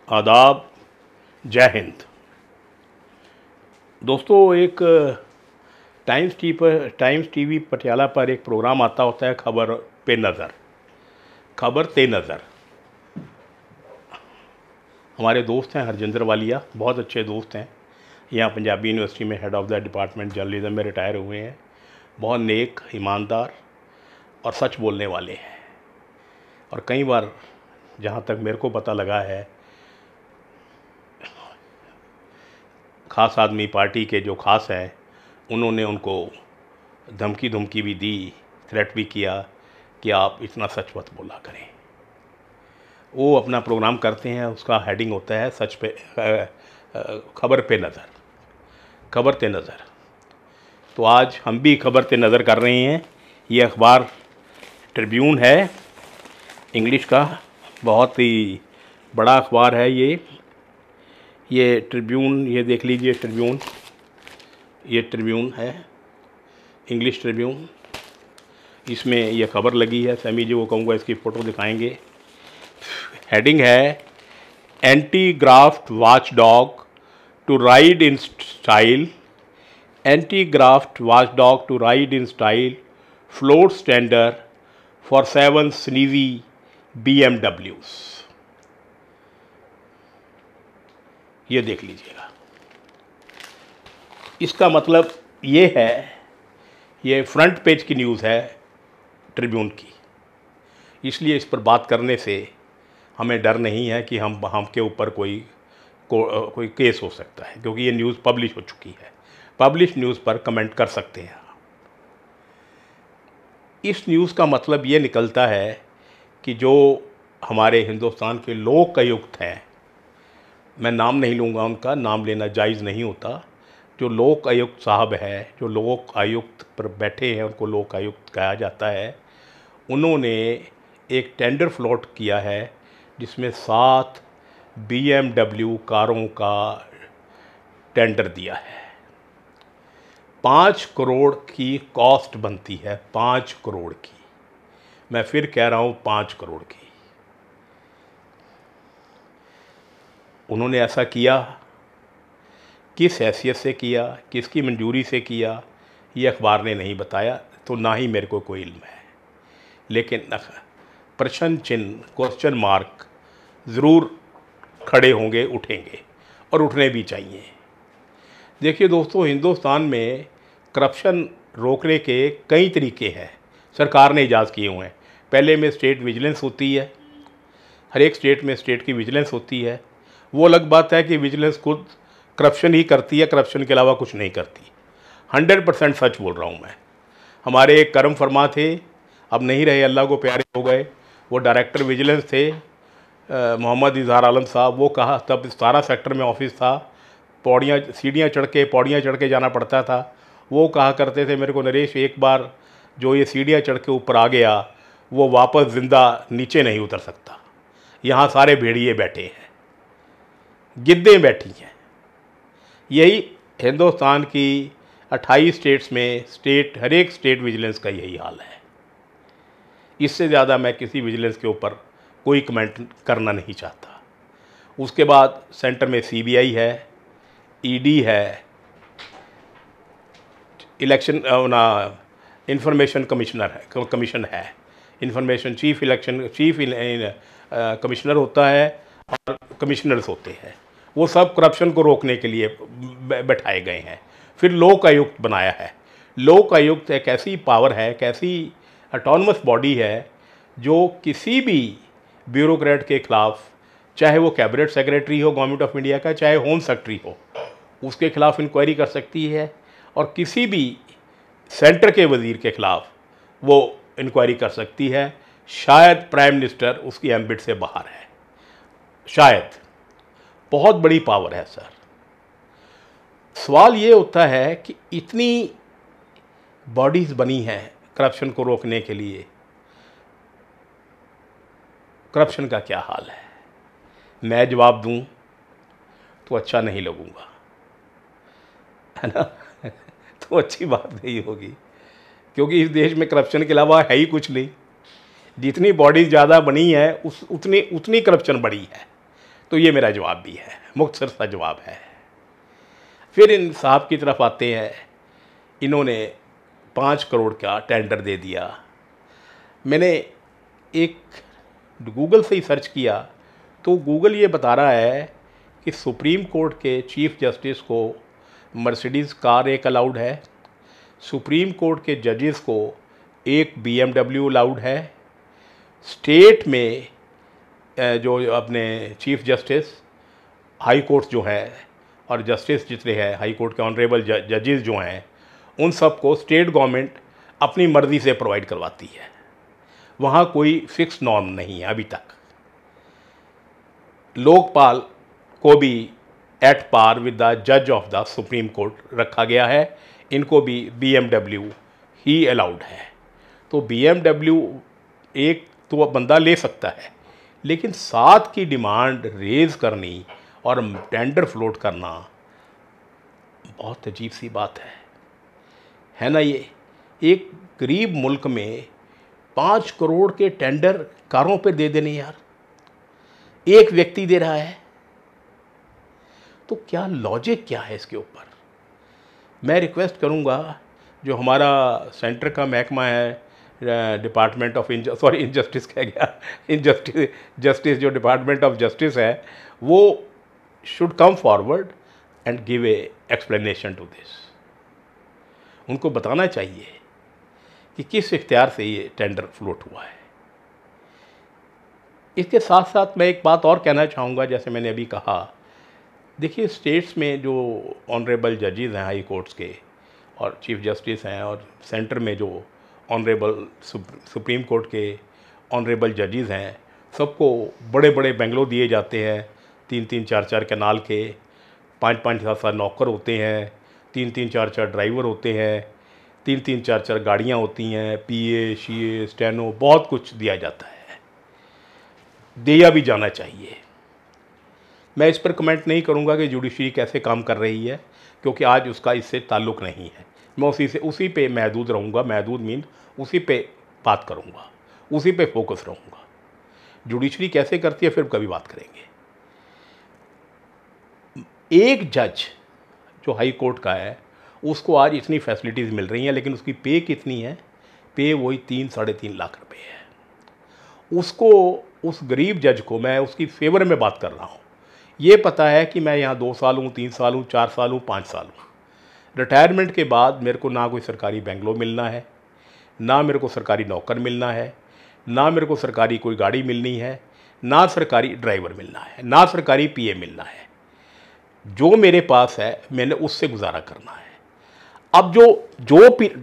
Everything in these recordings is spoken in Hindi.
आदाब, जय हिंद। दोस्तों, एक टाइम्स टीवी पटियाला पर एक प्रोग्राम आता होता है खबर ते नज़र। हमारे दोस्त हैं हरजिंदर वालिया, बहुत अच्छे दोस्त हैं। यहाँ पंजाबी यूनिवर्सिटी में head of the department journalism में रिटायर हुए हैं। बहुत नेक, ईमानदार और सच बोलने वाले हैं। और कई बार जहाँ तक मेरे को पता लगा है, ख़ास आदमी पार्टी के जो ख़ास हैं उन्होंने उनको धमकी भी दी, थ्रेट भी किया कि आप इतना सच मत बोला करें। वो अपना प्रोग्राम करते हैं, उसका हेडिंग होता है खबर ते नज़र। तो आज हम भी खबर ते नज़र कर रहे हैं। ये अखबार ट्रिब्यून है, इंग्लिश का बहुत ही बड़ा अखबार है ये ट्रिब्यून। ये देख लीजिए ट्रिब्यून, ये ट्रिब्यून है, इंग्लिश ट्रिब्यून। इसमें ये खबर लगी है। सैमी जी को कहूँगा इसकी फ़ोटो दिखाएंगे। हेडिंग है anti graft watchdog to ride in style. Anti graft watchdog to ride in style floats tender for 7 snazzy BMWs। ये देख लीजिएगा। इसका मतलब ये है, ये फ्रंट पेज की न्यूज़ है ट्रिब्यून की, इसलिए इस पर बात करने से हमें डर नहीं है कि हम के ऊपर कोई केस हो सकता है, क्योंकि ये न्यूज़ पब्लिश हो चुकी है। पब्लिश न्यूज़ पर कमेंट कर सकते हैं। इस न्यूज़ का मतलब ये निकलता है कि जो हमारे हिंदुस्तान के लोक आयुक्त हैं, मैं नाम नहीं लूँगा, उनका नाम लेना जायज़ नहीं होता। जो लोक आयुक्त साहब है, जो लोक आयुक्त पर बैठे हैं, उनको लोक आयुक्त कहा जाता है। उन्होंने एक टेंडर फ्लोट किया है जिसमें 7 BMW कारों का टेंडर दिया है। 5 करोड़ की कॉस्ट बनती है, 5 करोड़ की। मैं फिर कह रहा हूँ 5 करोड़ की। उन्होंने ऐसा किया, किस हैसियत से किया, किसकी मंजूरी से किया, ये अखबार ने नहीं बताया, तो ना ही मेरे को कोई इल्म है। लेकिन प्रश्न चिन्ह, क्वेश्चन मार्क ज़रूर खड़े होंगे, उठेंगे, और उठने भी चाहिए। देखिए दोस्तों, हिंदुस्तान में करप्शन रोकने के कई तरीके हैं, सरकार ने इजाज़ किए हुए हैं। पहले में स्टेट विजिलेंस होती है, हर एक स्टेट में स्टेट की विजिलेंस होती है। वो अलग बात है कि विजिलेंस खुद करप्शन ही करती है, करप्शन के अलावा कुछ नहीं करती। 100% सच बोल रहा हूँ मैं। हमारे एक करम फरमा थे, अब नहीं रहे, अल्लाह को प्यारे हो गए। वो डायरेक्टर विजिलेंस थे, मोहम्मद इजहार आलम साहब। वो कहा, तब 17 सेक्टर में ऑफिस था, सीढ़ियाँ चढ़ के जाना पड़ता था। वो कहा करते थे मेरे को, नरेश, एक बार जो ये सीढ़ियाँ चढ़ के ऊपर आ गया, वो वापस ज़िंदा नीचे नहीं उतर सकता। यहाँ सारे भेड़िए बैठे हैं, गिद्दें बैठी हैं। यही हिंदुस्तान की 28 स्टेट्स में हर एक स्टेट विजिलेंस का यही हाल है। इससे ज़्यादा मैं किसी विजिलेंस के ऊपर कोई कमेंट करना नहीं चाहता। उसके बाद सेंटर में CBI है, ED है, इंफॉर्मेशन कमीशन है। इंफॉर्मेशन चीफ कमिश्नर होता है और कमिश्नर्स होते हैं। वो सब करप्शन को रोकने के लिए बैठाए गए हैं। फिर लोक आयुक्त बनाया है। लोक आयुक्त एक ऐसी पावर है, एक ऐसी ऑटोनमस बॉडी है जो किसी भी ब्यूरोक्रेट के ख़िलाफ़, चाहे वो कैबिनेट सेक्रेटरी हो गवर्नमेंट ऑफ इंडिया का, चाहे होम सेक्रेटरी हो, उसके ख़िलाफ़ इंक्वायरी कर सकती है। और किसी भी सेंटर के वज़ीर के ख़िलाफ़ वो इंक्वायरी कर सकती है। शायद प्राइम मिनिस्टर उसकी एम्बिट से बाहर है, शायद। बहुत बड़ी पावर है सर। सवाल ये होता है कि इतनी बॉडीज़ बनी हैं करप्शन को रोकने के लिए, करप्शन का क्या हाल है? मैं जवाब दूं तो अच्छा नहीं लगूंगा, है ना? तो अच्छी बात नहीं होगी, क्योंकि इस देश में करप्शन के अलावा है ही कुछ नहीं। जितनी बॉडीज़ ज़्यादा बनी है उतनी करप्शन बढ़ी है। तो ये मेरा जवाब भी है, मुख्तसर सा जवाब है। फिर इन साहब की तरफ आते हैं, इन्होंने 5 करोड़ का टेंडर दे दिया। मैंने एक गूगल से ही सर्च किया तो गूगल ये बता रहा है कि सुप्रीम कोर्ट के चीफ जस्टिस को मर्सिडीज़ कार एक अलाउड है, सुप्रीम कोर्ट के जजेस को एक BMW अलाउड है, स्टेट में जो अपने चीफ जस्टिस हाई कोर्ट जो है और जस्टिस जितने हैं हाई कोर्ट के ऑनरेबल जजेस जो हैं उन सब को स्टेट गवर्नमेंट अपनी मर्ज़ी से प्रोवाइड करवाती है। वहाँ कोई फिक्स नॉर्म नहीं है अभी तक। लोकपाल को भी एट पार विद द जज ऑफ द सुप्रीम कोर्ट रखा गया है, इनको भी BMW ही अलाउड है। तो BMW एक तो बंदा ले सकता है, लेकिन 7 की डिमांड रेज़ करनी और टेंडर फ्लोट करना बहुत अजीब सी बात है ना। ये एक गरीब मुल्क में 5 करोड़ के टेंडर कारों पे दे देने यार, एक व्यक्ति दे रहा है, तो क्या लॉजिक क्या है इसके ऊपर। मैं रिक्वेस्ट करूंगा जो हमारा सेंटर का महकमा है डिपार्टमेंट ऑफ इनजस्टिस कह गया जस्टिस जो डिपार्टमेंट ऑफ जस्टिस है वो should come forward and give a explanation to this. उनको बताना चाहिए कि किस इख्तियार से ये टेंडर फ्लोट हुआ है। इसके साथ साथ मैं एक बात और कहना चाहूँगा, जैसे मैंने अभी कहा, देखिए स्टेट्स में जो ऑनरेबल जजेस हैं हाई कोर्ट्स के और चीफ जस्टिस हैं और सेंटर में जो ऑनरेबल सुप्रीम कोर्ट के ऑनरेबल जजेस हैं, सबको बड़े बड़े बंगलो दिए जाते हैं, 3-3 4-4 कैनाल के, 5-5 7-7 नौकर होते हैं, 3-3 4-4 ड्राइवर होते हैं, 3-3 4-4 गाड़ियाँ होती हैं, PA CA स्टेनो, बहुत कुछ दिया जाता है, दिया भी जाना चाहिए। मैं इस पर कमेंट नहीं करूंगा कि जुडिशरी कैसे काम कर रही है, क्योंकि आज उसका इससे ताल्लुक़ नहीं है। मैं उसी पे महदूद रहूँगा, महदूद मीन उसी पे बात करूँगा, उसी पे फोकस रहूँगा। जुडिशरी कैसे करती है फिर कभी बात करेंगे। एक जज जो हाई कोर्ट का है उसको आज इतनी फैसिलिटीज़ मिल रही हैं, लेकिन उसकी पे कितनी है? पे वही 3-3.5 लाख रुपए है। उसको, उस गरीब जज को, मैं उसकी फेवर में बात कर रहा हूँ, ये पता है कि मैं यहाँ 2 साल हूँ, 3 साल हूँ, 4 साल हूँ, 5 साल हूँ। रिटायरमेंट के बाद मेरे को ना कोई सरकारी बंगलो मिलना है, ना मेरे को सरकारी नौकर मिलना है, ना मेरे को सरकारी कोई गाड़ी मिलनी है, ना सरकारी ड्राइवर मिलना है, ना सरकारी PA मिलना है। जो मेरे पास है मैंने उससे गुजारा करना है। अब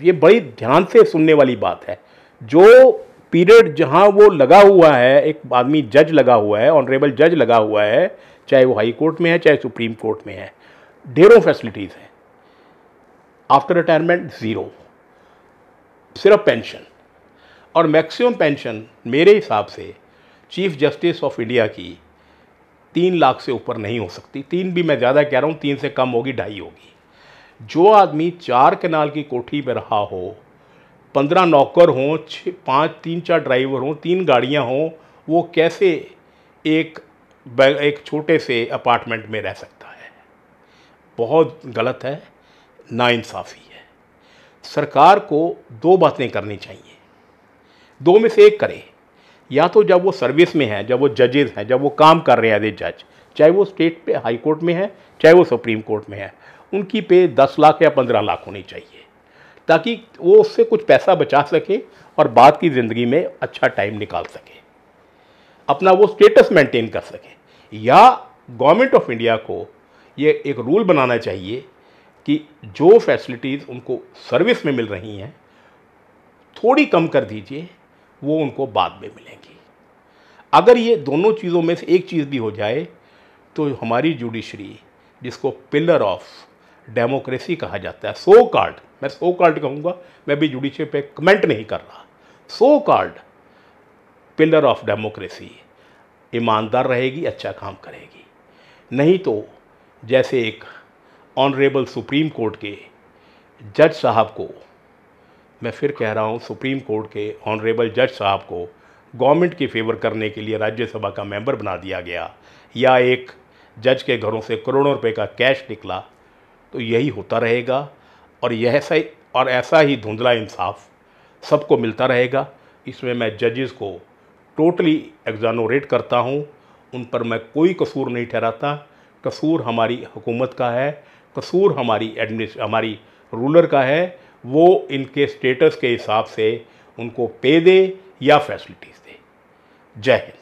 ये बड़ी ध्यान से सुनने वाली बात है, जो पीरियड जहाँ वो लगा हुआ है, एक आदमी जज लगा हुआ है, ऑनरेबल जज लगा हुआ है, चाहे वो हाई कोर्ट में है चाहे सुप्रीम कोर्ट में है, ढेरों फैसिलिटीज़ हैं। आफ्टर रिटायरमेंट ज़ीरो, सिर्फ पेंशन, और मैक्सिमम पेंशन मेरे हिसाब से चीफ जस्टिस ऑफ इंडिया की 3 लाख से ऊपर नहीं हो सकती। 3 भी मैं ज़्यादा कह रहा हूँ, 3 से कम होगी, 2.5 होगी। जो आदमी 4 कनाल की कोठी में रहा हो, 15 नौकर हों, 3-4 ड्राइवर हों, 3 गाड़ियाँ हों, वो कैसे एक छोटे से अपार्टमेंट में रह सकता है? बहुत गलत है, नाइंसाफ़ी है। सरकार को 2 बातें करनी चाहिए, 2 में से एक करे। या तो जब वो सर्विस में है, जब वो जजेस हैं, जब वो काम कर रहे हैं एज ए जज, चाहे वो स्टेट पे हाई कोर्ट में है चाहे वो सुप्रीम कोर्ट में है, उनकी पे 10 लाख या 15 लाख होनी चाहिए, ताकि वो उससे कुछ पैसा बचा सके और बाद की ज़िंदगी में अच्छा टाइम निकाल सके, अपना वो स्टेटस मेंटेन कर सके। या गवर्नमेंट ऑफ इंडिया को ये एक रूल बनाना चाहिए कि जो फैसिलिटीज़ उनको सर्विस में मिल रही हैं थोड़ी कम कर दीजिए, वो उनको बाद में मिलेंगी। अगर ये दोनों चीज़ों में से एक चीज़ भी हो जाए तो हमारी जुडिशरी, जिसको पिलर ऑफ डेमोक्रेसी कहा जाता है, सो कॉल्ड, मैं सो कॉल्ड कहूँगा, मैं भी जुडिशरी पे कमेंट नहीं कर रहा, so called pillar of democracy ईमानदार रहेगी, अच्छा काम करेगी। नहीं तो जैसे एक ऑनरेबल सुप्रीम कोर्ट के जज साहब को, मैं फिर कह रहा हूँ, सुप्रीम कोर्ट के ऑनरेबल जज साहब को गवर्नमेंट की फेवर करने के लिए राज्यसभा का मेंबर बना दिया गया, या एक जज के घरों से करोड़ों रुपए का कैश निकला, तो यही होता रहेगा और ऐसा ही धुंधला इंसाफ सबको मिलता रहेगा। इसमें मैं जजेस को टोटली एग्जोनरेट करता हूँ, उन पर मैं कोई कसूर नहीं ठहराता। कसूर हमारी हुकूमत का है, कसूर हमारी रूलर का है। वो इनके स्टेटस के हिसाब से उनको पे दे या फैसिलिटीज़ दे। जय हिंद।